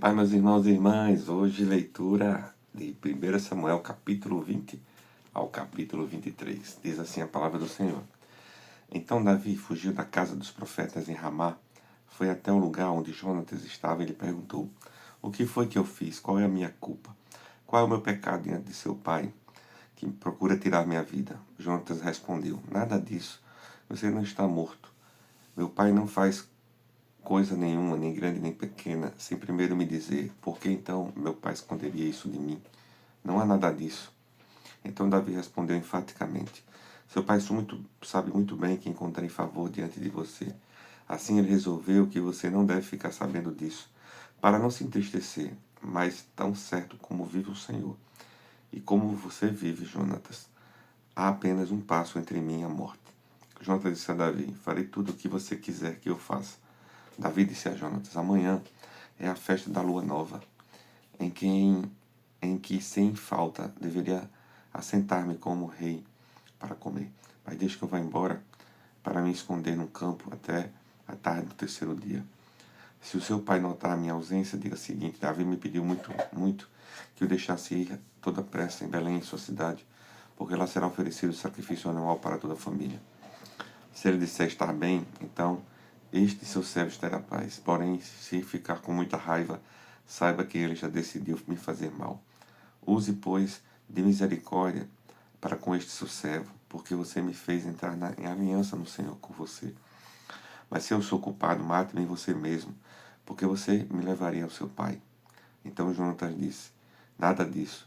Olá, meus irmãos e irmãs, hoje leitura de 1 Samuel, capítulo 20 ao capítulo 23. Diz assim a palavra do Senhor. Então Davi fugiu da casa dos profetas em Ramá, foi até o lugar onde Jonatas estava e lhe perguntou: O que foi que eu fiz? Qual é a minha culpa? Qual é o meu pecado diante de seu pai, que procura tirar minha vida? Jonatas respondeu: Nada disso, você não está morto. Meu pai não faz coisa nenhuma, nem grande nem pequena, sem primeiro me dizer: por que então meu pai esconderia isso de mim? Não há nada disso. Então Davi respondeu enfaticamente: seu pai sabe muito bem que encontrei favor diante de você. Assim ele resolveu que você não deve ficar sabendo disso, para não se entristecer, mas tão certo como vive o Senhor, e como você vive, Jonatas, há apenas um passo entre mim e a morte. Jonatas disse a Davi: farei tudo o que você quiser que eu faça. Davi disse a Jonatas: amanhã é a festa da lua nova, em que sem falta deveria assentar-me como rei para comer. Mas deixe que eu vá embora para me esconder num campo até a tarde do terceiro dia. Se o seu pai notar a minha ausência, diga o seguinte: Davi me pediu muito que eu deixasse ir toda pressa em Belém, sua cidade, porque lá será oferecido sacrifício anual para toda a família. Se ele disser estar bem, então este seu servo terá paz. Porém, se ficar com muita raiva, saiba que ele já decidiu me fazer mal. Use, pois, de misericórdia para com este seu servo, porque você me fez entrar em aliança no Senhor com você. Mas se eu sou culpado, mate-me em você mesmo, porque você me levaria ao seu pai. Então Jonatas disse: nada disso.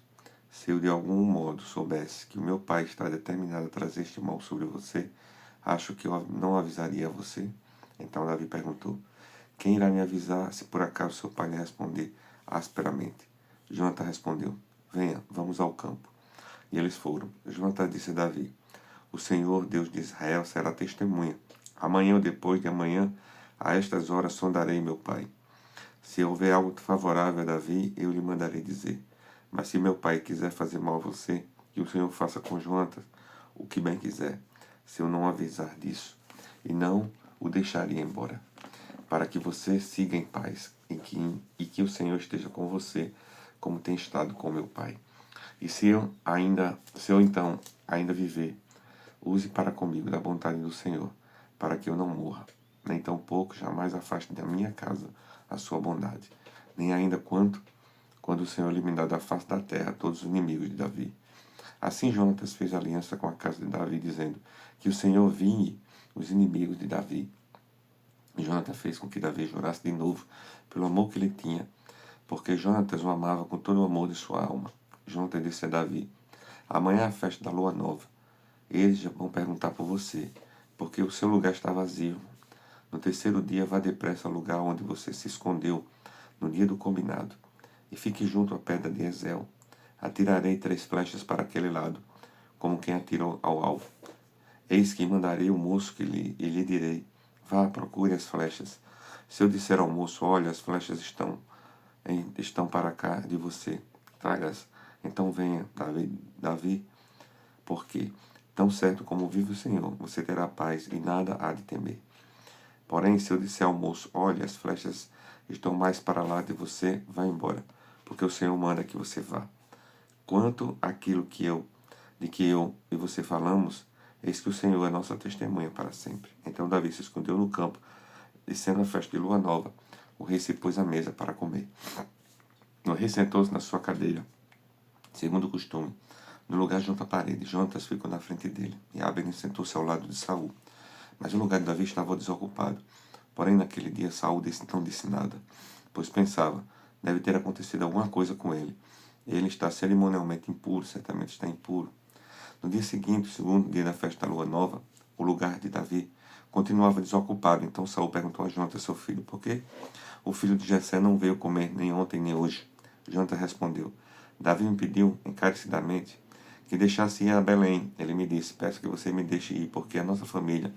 Se eu de algum modo soubesse que o meu pai está determinado a trazer este mal sobre você, acho que eu não avisaria a você. Então Davi perguntou: quem irá me avisar se por acaso seu pai lhe responder asperamente? Jonatas respondeu: venha, vamos ao campo. E eles foram. Jonatas disse a Davi: o Senhor, Deus de Israel, será testemunha. Amanhã ou depois de amanhã, a estas horas sondarei meu pai. Se houver algo favorável a Davi, eu lhe mandarei dizer. Mas se meu pai quiser fazer mal a você, que o Senhor faça com Jonatas o que bem quiser, se eu não avisar disso, e não o deixaria embora, para que você siga em paz e que o Senhor esteja com você, como tem estado com meu pai. E se eu então ainda viver, use para comigo da vontade do Senhor, para que eu não morra, nem tampouco jamais afaste da minha casa a sua bondade, nem ainda quando o Senhor eliminar da face da terra todos os inimigos de Davi. Assim Jonatas fez aliança com a casa de Davi, dizendo: que o Senhor vingue os inimigos de Davi. E Jonatas fez com que Davi jurasse de novo pelo amor que ele tinha, porque Jonatas o amava com todo o amor de sua alma. Jonatas disse a Davi: amanhã é a festa da lua nova. Eles já vão perguntar por você, porque o seu lugar está vazio. No terceiro dia, vá depressa ao lugar onde você se escondeu no dia do combinado, e fique junto à pedra de Ezel. Atirarei 3 flechas para aquele lado, como quem atirou ao alvo. Eis que mandarei o moço e lhe direi: vá, procure as flechas. Se eu disser ao moço: olha, as flechas estão para cá de você, traga-as. Então venha, Davi, porque, tão certo como vive o Senhor, você terá paz e nada há de temer. Porém, se eu disser ao moço: olha, as flechas estão mais para lá de você, vá embora, porque o Senhor manda que você vá. Quanto àquilo de que eu e você falamos, eis que o Senhor é nossa testemunha para sempre. Então Davi se escondeu no campo, e sendo a festa de lua nova, o rei se pôs à mesa para comer. O rei sentou-se na sua cadeira, segundo o costume, no lugar junto à parede. Jonatas ficou na frente dele, e Abner sentou-se ao lado de Saul. Mas o lugar de Davi estava desocupado. Porém, naquele dia, Saul não disse nada, pois pensava: deve ter acontecido alguma coisa com ele. Ele está cerimonialmente impuro, certamente está impuro. No dia seguinte, o segundo dia da festa da lua nova, o lugar de Davi continuava desocupado. Então Saul perguntou a Jonatas, seu filho: por que o filho de Jessé não veio comer nem ontem nem hoje? Jonatas respondeu: Davi me pediu encarecidamente que deixasse ir a Belém. Ele me disse: peço que você me deixe ir, porque a nossa família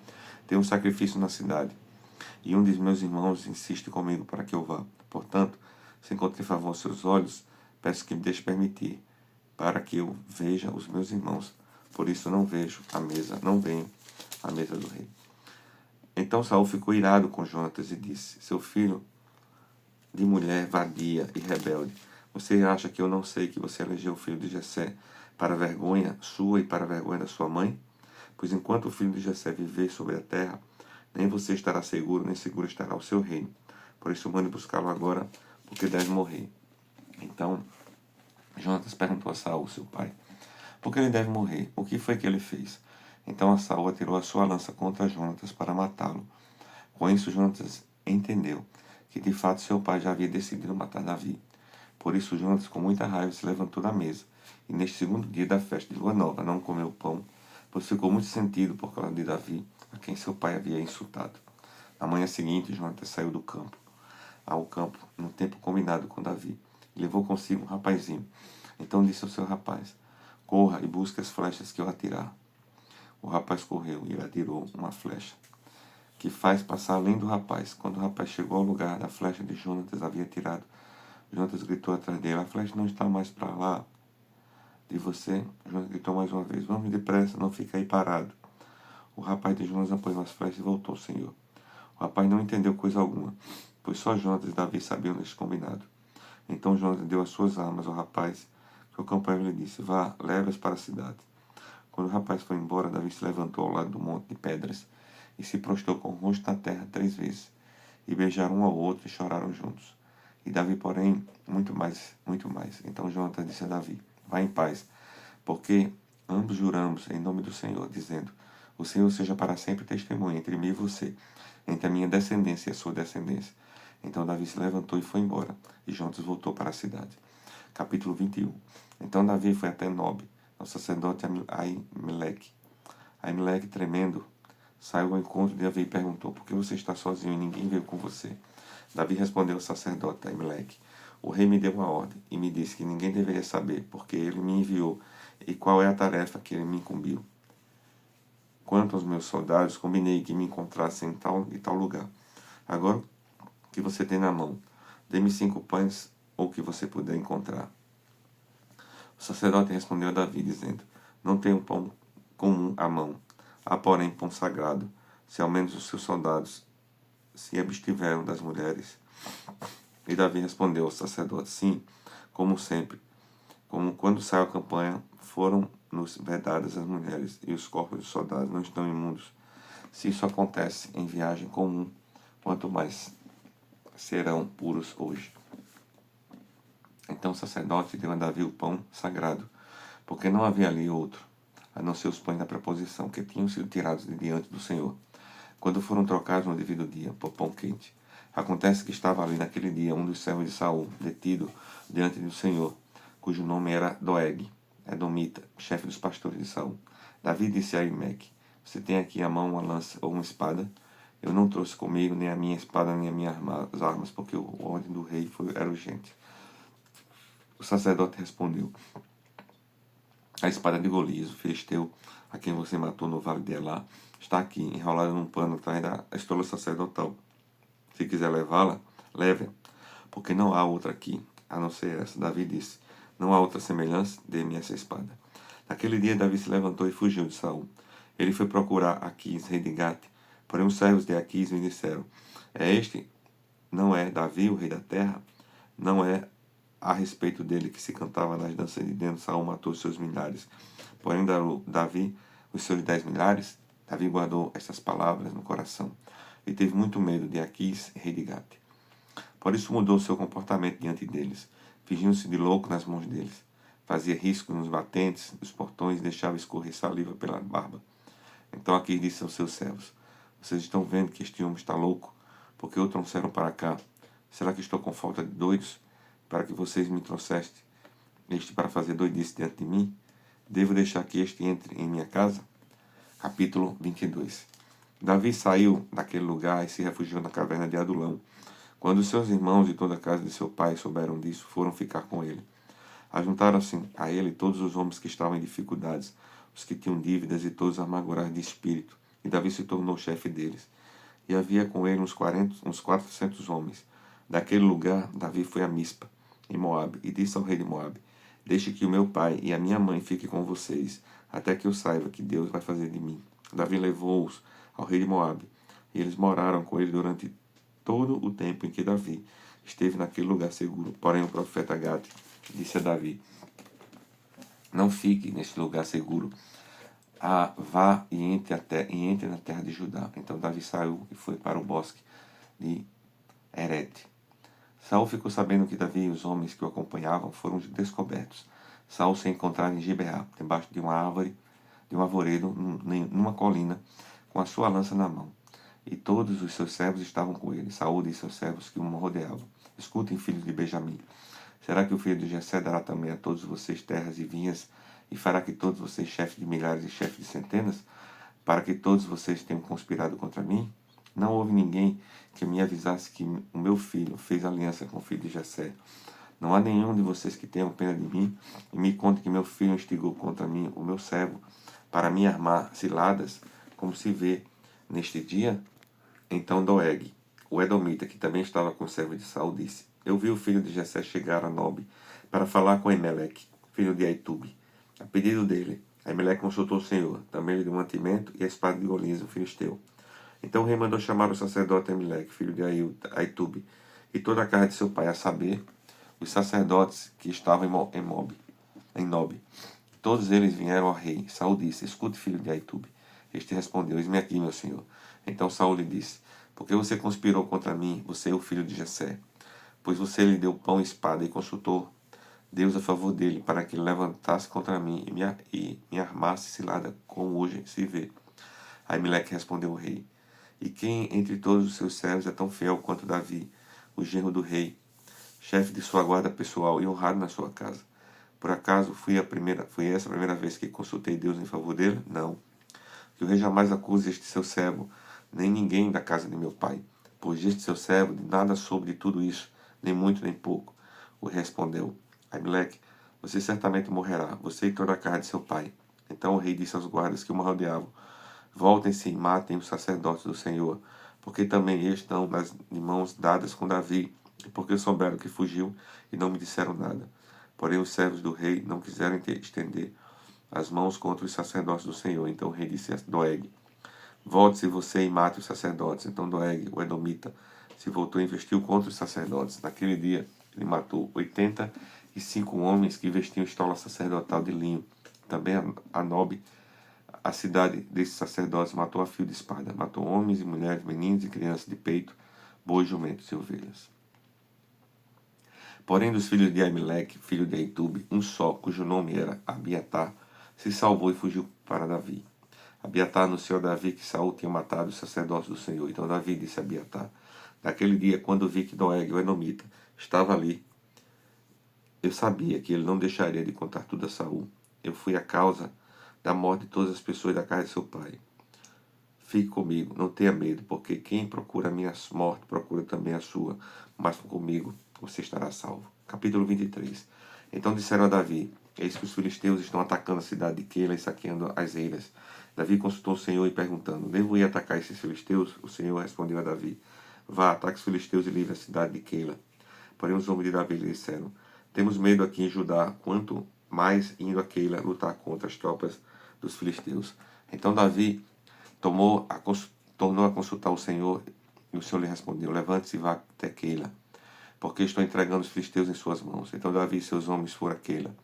tem um sacrifício na cidade, e um dos meus irmãos insiste comigo para que eu vá. Portanto, se encontrei favor aos seus olhos, peço que me deixe permitir, para que eu veja os meus irmãos. Por isso não venho à mesa do rei. Então Saul ficou irado com Jonatas e disse: seu filho de mulher vadia e rebelde, você acha que eu não sei que você elegeu o filho de Jessé para a vergonha sua e para a vergonha da sua mãe? Pois enquanto o filho de Jessé viver sobre a terra, nem você estará seguro, nem seguro estará o seu reino. Por isso mande buscá-lo agora, porque deve morrer. Então, Jonatas perguntou a Saul, seu pai, por que ele deve morrer? O que foi que ele fez? Então Saul atirou a sua lança contra Jonatas para matá-lo. Com isso, Jonatas entendeu que de fato seu pai já havia decidido matar Davi. Por isso, Jonatas, com muita raiva, se levantou da mesa, e neste segundo dia da festa de lua nova não comeu pão, pois ficou muito sentido por causa de Davi, a quem seu pai havia insultado. Na manhã seguinte, Jonatas saiu do campo, ao campo, no tempo combinado com Davi, e levou consigo um rapazinho. Então disse ao seu rapaz, corra e busque as flechas que eu atirar. O rapaz correu e ele atirou uma flecha, que faz passar além do rapaz. Quando o rapaz chegou ao lugar da flecha de Jonatas havia tirado, Jonatas gritou atrás dele, a flecha não está mais para lá de você. Jonatas gritou mais uma vez, vamos depressa, não fique aí parado. O rapaz de Jonatas apoiou as flechas e voltou, Senhor. O rapaz não entendeu coisa alguma, pois só Jonatas e Davi sabiam deste combinado. Então Jonatas deu as suas armas ao rapaz que o campanha lhe disse, vá, leve-as para a cidade. Quando o rapaz foi embora, Davi se levantou ao lado do monte de pedras e se prostrou com o rosto na terra 3 vezes. E beijaram um ao outro e choraram juntos. E Davi, porém, muito mais. Então Jonatas disse a Davi, vá em paz, porque ambos juramos em nome do Senhor, dizendo, o Senhor seja para sempre testemunha entre mim e você, entre a minha descendência e a sua descendência. Então Davi se levantou e foi embora, e Jonatas voltou para a cidade. Capítulo 21. Então Davi foi até Nob, ao sacerdote Aimeleque. Aimeleque, tremendo, saiu ao encontro de Davi e perguntou, por que você está sozinho e ninguém veio com você? Davi respondeu ao sacerdote Aimeleque, o rei me deu uma ordem e me disse que ninguém deveria saber, porque ele me enviou e qual é a tarefa que ele me incumbiu. Quanto aos meus soldados, combinei que me encontrassem em tal e tal lugar. Agora, o que você tem na mão? Dê-me 5 pães ou o que você puder encontrar. O sacerdote respondeu a Davi, dizendo, não tenho pão comum à mão. Há, porém, pão sagrado, se ao menos os seus soldados se abstiveram das mulheres. E Davi respondeu ao sacerdote, sim, como sempre, como quando saiu a campanha, foram-nos vedadas as mulheres, e os corpos dos soldados não estão imundos. Se isso acontece em viagem comum, quanto mais serão puros hoje. Então o sacerdote deu a Davi o pão sagrado, porque não havia ali outro, a não ser os pães da preposição, que tinham sido tirados de diante do Senhor, quando foram trocados no devido dia por pão quente. Acontece que estava ali naquele dia um dos servos de Saul, detido diante do Senhor, cujo nome era Doeg, Edomita, chefe dos pastores de Saul. Davi disse a Aimeleque, você tem aqui à mão uma lança ou uma espada? Eu não trouxe comigo nem a minha espada nem as minhas armas, porque a ordem do rei era urgente. O sacerdote respondeu, a espada de Golias, o filisteu, a quem você matou no vale de Elá, está aqui, enrolada num pano atrás da estola sacerdotal. Se quiser levá-la, leve-a, porque não há outra aqui, a não ser essa. Davi disse, não há outra semelhança, dê-me essa espada. Naquele dia, Davi se levantou e fugiu de Saul. Ele foi procurar Aquis, rei de Gate, porém os servos de Aquis me disseram, não é Davi, o rei da terra? Não é a respeito dele que se cantava nas danças de dentro, Saul matou os seus milhares. Porém, Davi, os seus 10 milhares, Davi guardou estas palavras no coração e teve muito medo de Aquis, rei de Gate. Por isso mudou seu comportamento diante deles, fingindo-se de louco nas mãos deles. Fazia riscos nos batentes dos portões e deixava escorrer saliva pela barba. Então Aquis disse aos seus servos, vocês estão vendo que este homem está louco? Porque o trouxeram para cá? Será que estou com falta de doidos? Para que vocês me trouxeste este para fazer doidice diante de mim? Devo deixar que este entre em minha casa? Capítulo 22. Davi saiu daquele lugar e se refugiou na caverna de Adulão. Quando seus irmãos e toda a casa de seu pai souberam disso, foram ficar com ele. Ajuntaram-se a ele todos os homens que estavam em dificuldades, os que tinham dívidas e todos amargurados de espírito, e Davi se tornou chefe deles. E havia com ele uns 400 homens. Daquele lugar, Davi foi a Mispa, em Moabe, e disse ao rei de Moabe, deixe que o meu pai e a minha mãe fiquem com vocês, até que eu saiba que Deus vai fazer de mim. Davi levou-os ao rei de Moabe, e eles moraram com ele durante todo o tempo em que Davi esteve naquele lugar seguro. Porém o profeta Gade disse a Davi: não fique neste lugar seguro. Vá e entre na terra de Judá. Então Davi saiu e foi para o bosque de Herete. Saul ficou sabendo que Davi e os homens que o acompanhavam foram descobertos. Saul se encontrava em Gibeá, debaixo de uma árvore, de um arvoredo, numa colina, com a sua lança na mão. E todos os seus servos estavam com ele. Saul disse aos servos que o rodeavam: escutem, filhos de Benjamim. Será que o filho de Jessé dará também a todos vocês terras e vinhas, e fará que todos vocês chefes de milhares e chefes de centenas, para que todos vocês tenham conspirado contra mim? Não houve ninguém que me avisasse que o meu filho fez aliança com o filho de Jessé. Não há nenhum de vocês que tenha pena de mim e me conte que meu filho instigou contra mim o meu servo para me armar ciladas, como se vê neste dia? Então Doeg, o edomita, que também estava com o servo de Saul, disse: eu vi o filho de Jessé chegar a Nob para falar com Emelec, filho de Aitube. A pedido dele, Emelec consultou o Senhor. Também lhe deu mantimento e a espada de Golias, o filisteu. Então o rei mandou chamar o sacerdote Emelec, filho de Aitube, e toda a casa de seu pai, a saber, os sacerdotes que estavam em Nob. Todos eles vieram ao rei. Saul disse: escute, filho de Aitube. Este respondeu: eis-me aqui, meu senhor. Então Saul lhe disse: por que você conspirou contra mim, você é o filho de Jessé? Pois você lhe deu pão e espada e consultou Deus a favor dele, para que ele levantasse contra mim e me armasse cilada, como hoje se vê. Aimeleque respondeu o rei: e quem entre todos os seus servos é tão fiel quanto Davi, o genro do rei, chefe de sua guarda pessoal e honrado na sua casa? Por acaso foi essa a primeira vez que consultei Deus em favor dele? Não. Que o rei jamais acuse este seu servo, nem ninguém da casa de meu pai, pois este seu servo de nada soube de tudo isso, nem muito nem pouco. O rei respondeu: Aimeleque, você certamente morrerá, você e toda a casa de seu pai. Então o rei disse aos guardas que o rodeavam: voltem-se e matem os sacerdotes do Senhor, porque também eles estão de mãos dadas com Davi, e porque souberam que fugiu e não me disseram nada. Porém os servos do rei não quiseram estender as mãos contra os sacerdotes do Senhor. Então o rei disse a Doeg: volte-se você e mate os sacerdotes. Então Doeg, o edomita, se voltou e investiu contra os sacerdotes. Naquele dia ele matou 85 homens que vestiam estola sacerdotal de linho. Também a Nob, a cidade desses sacerdotes, matou a fio de espada. Matou homens e mulheres, meninos e crianças de peito, bois, jumentos e ovelhas. Porém dos filhos de Aimeleque, filho de Aitube, um só, cujo nome era Abiatar, se salvou e fugiu para Davi. Abiatar anunciou a Davi que Saul tinha matado os sacerdotes do Senhor. Então Davi disse a Abiatar: naquele dia, quando vi que Doeg, o enomita, estava ali, eu sabia que ele não deixaria de contar tudo a Saul. Eu fui a causa da morte de todas as pessoas da casa de seu pai. Fique comigo, não tenha medo, porque quem procura a minha morte procura também a sua, mas comigo você estará salvo. Capítulo 23. Então disseram a Davi: eis que os filisteus estão atacando a cidade de Queila e saqueando as ilhas. Davi consultou o Senhor e perguntando: devo ir atacar esses filisteus? O Senhor respondeu a Davi: vá, ataque os filisteus e livre a cidade de Queila. Porém os homens de Davi lhe disseram: temos medo aqui em Judá, quanto mais indo a Queila lutar contra as tropas dos filisteus. Então Davi tornou a consultar o Senhor, e o Senhor lhe respondeu: levante-se e vá até Queila, porque estou entregando os filisteus em suas mãos. Então Davi e seus homens foram a Queila,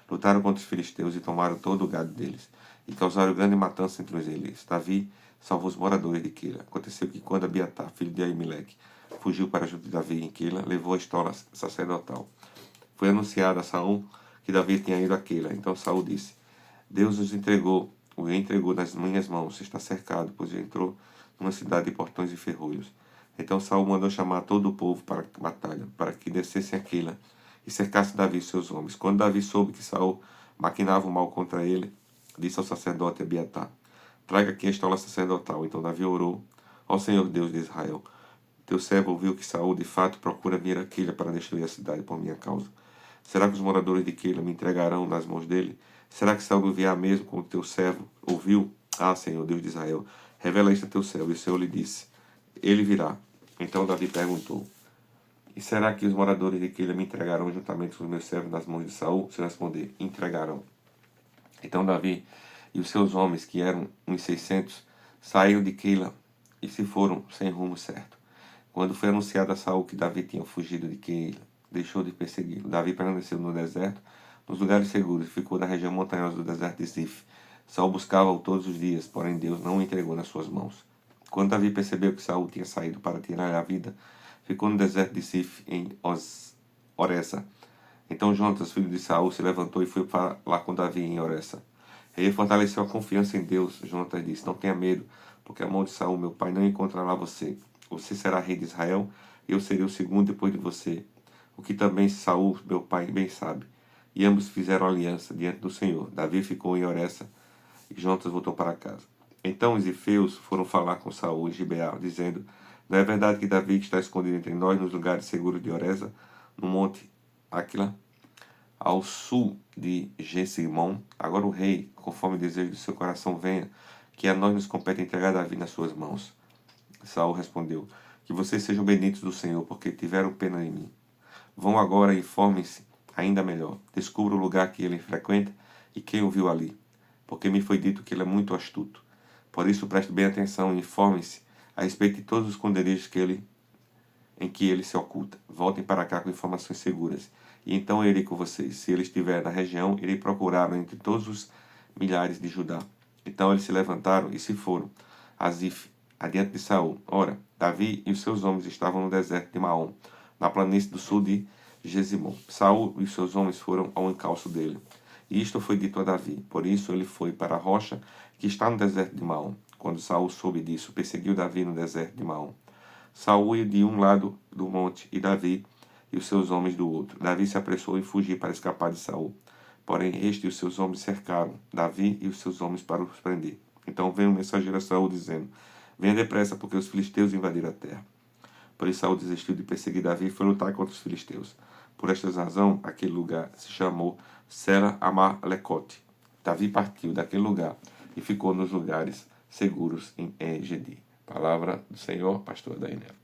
lutaram contra os filisteus e tomaram todo o gado deles, e causaram grande matança entre eles. Davi salvou os moradores de Queila. Aconteceu que quando Abiatar, filho de Aimeleque, fugiu para junto de Davi em Queila, levou a estola sacerdotal. Foi anunciado a Saul que Davi tinha ido a Queila. Então Saul disse: Deus o entregou nas minhas mãos, está cercado, pois entrou numa cidade de portões e ferrolhos. Então Saul mandou chamar todo o povo para a batalha, para que descessem a Queila e cercasse Davi e seus homens. Quando Davi soube que Saul maquinava o mal contra ele, disse ao sacerdote Abiatar: traga aqui a estola sacerdotal. Então Davi orou: ó Senhor Deus de Israel, teu servo ouviu que Saul de fato procura vir a Queila para destruir a cidade por minha causa. Será que os moradores de Queila me entregarão nas mãos dele? Será que Saul enviar mesmo como teu servo ouviu? Ah, Senhor Deus de Israel, revela isto a teu servo. E o Senhor lhe disse: ele virá. Então Davi perguntou: e será que os moradores de Queila me entregarão juntamente com os meus servos nas mãos de Saul? Se eu responder: entregarão. Então Davi e os seus homens, que eram uns 600, saíram de Queila e se foram sem rumo certo. Quando foi anunciado a Saul que Davi tinha fugido de Keila, deixou de persegui-lo. Davi permaneceu no deserto, nos lugares seguros, e ficou na região montanhosa do deserto de Zif. Saul buscava-o todos os dias, porém Deus não o entregou nas suas mãos. Quando Davi percebeu que Saul tinha saído para tirar a vida, ficou no deserto de Zif, em Oressa. Então Jonatas, filho de Saul, se levantou e foi falar com Davi em Oressa. Ele fortaleceu a confiança em Deus. Jonatas disse: não tenha medo, porque a mão de Saul, meu pai, não encontrará você. Você será rei de Israel, e eu serei o segundo depois de você. O que também Saul, meu pai, bem sabe. E ambos fizeram aliança diante do Senhor. Davi ficou em Oressa e Jonatas voltou para casa. Então os ifeus foram falar com Saul em Gibeá, dizendo: não é verdade que Davi está escondido entre nós nos lugares seguros de Oressa, no monte Aquila, ao sul de Gesimon? Agora o rei, conforme o desejo do seu coração, venha, que a nós nos compete entregar Davi nas suas mãos. Saul respondeu: que vocês sejam benditos do Senhor, porque tiveram pena de mim. Vão agora e informem-se ainda melhor. Descubra o lugar que ele frequenta e quem o viu ali, porque me foi dito que ele é muito astuto. Por isso preste bem atenção e informem-se a respeito de todos os esconderijos em que ele se oculta. Voltem para cá com informações seguras, e então eu irei com vocês. Se ele estiver na região, irei procurá-lo entre todos os milhares de Judá. Então eles se levantaram e se foram a Zif, adiante de Saul. Ora, Davi e os seus homens estavam no deserto de Maom, na planície do sul de Gesimon. Saul e os seus homens foram ao encalço dele. E isto foi dito a Davi. Por isso ele foi para a rocha que está no deserto de Maom. Quando Saul soube disso, perseguiu Davi no deserto de Maom. Saul ia de um lado do monte e Davi e os seus homens do outro. Davi se apressou em fugir para escapar de Saul. Porém, este e os seus homens cercaram Davi e os seus homens para os prender. Então veio um mensageiro a Saul dizendo: venha depressa, porque os filisteus invadiram a terra. Por isso Saul desistiu de perseguir Davi e foi lutar contra os filisteus. Por esta razão, aquele lugar se chamou Sela Amalecote. Davi partiu daquele lugar e ficou nos lugares seguros em En-Gedi. Palavra do Senhor, pastor Dainel.